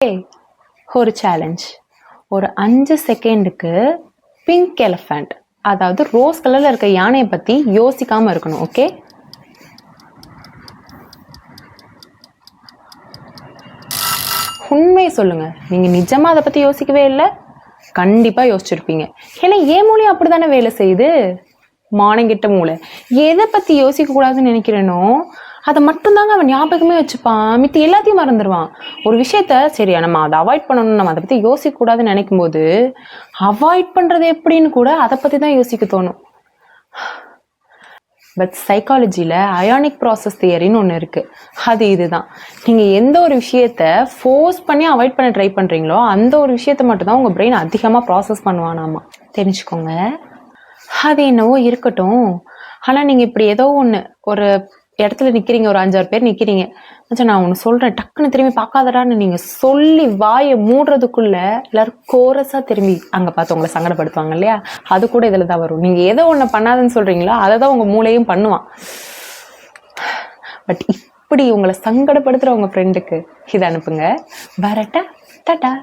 ஒரு சேலஞ்ச். ஒரு 5 செகண்டுக்கு பிங்க் எலிஃபண்ட், அதாவது ரோஸ் கலர்ல இருக்க யானையை பத்தி யோசிக்காம இருக்கணும். ஓகே, உண்மையை சொல்லுங்க, நீங்க நிஜமா அதை பத்தி யோசிக்கவே இல்லை? கண்டிப்பா யோசிச்சிருப்பீங்க. ஏன்னா என் மூளையும் அப்படித்தானே வேலை செய்யுது. மானங்கிட்ட மூளை. எதை பத்தி யோசிக்க கூடாதுன்னு நினைக்கிறேனோ அதை மட்டும்தாங்க அவன் ஞாபகமே வச்சுப்பான். மித்தி எல்லாத்தையும் மறந்துடுவான். ஒரு விஷயத்த சரி நம்ம அதை அவாய்ட் பண்ணணும், நம்ம அதை பத்தி யோசிக்க கூடாதுன்னு நினைக்கும் போது அவாய்ட் பண்றது எப்படின்னு கூட அதை பத்தி தான் யோசிக்க தோணும். பட் சைக்காலஜியில் அயானிக் ப்ராசஸ் தியரின்னு ஒன்று இருக்குது. அது இதுதான். நீங்கள் எந்த ஒரு விஷயத்த ஃபோர்ஸ் பண்ணி அவாய்ட் பண்ண ட்ரை பண்ணுறீங்களோ அந்த ஒரு விஷயத்த மட்டும்தான் உங்கள் பிரெயின் அதிகமாக ப்ராசஸ் பண்ணுவானாமா. தெரிஞ்சுக்கோங்க. அது என்னவோ இருக்கட்டும். ஆனால் நீங்கள் இப்படி ஏதோ ஒன்று ஒரு இடத்துல நிற்கிறீங்க, ஒரு 5-6 பேர் நிற்கிறீங்க. நான் ஒன்று சொல்கிறேன், டக்குன்னு திரும்பி பார்க்காதடான்னு நீங்கள் சொல்லி வாயை மூடுறதுக்குள்ள எல்லாரும் கோரஸாக திரும்பி அங்கே பார்த்து உங்களை சங்கடப்படுத்துவாங்க இல்லையா? அது கூட இதில் தான் வரும். நீங்கள் எதோ ஒன்று பண்ணாதுன்னு சொல்கிறீங்களோ அதை தான் உங்கள் மூளையும் பண்ணுவான். பட் இப்படி உங்களை சங்கடப்படுத்துகிற உங்கள் ஃப்ரெண்டுக்கு இதை அனுப்புங்க. வரட்டா, டாடா.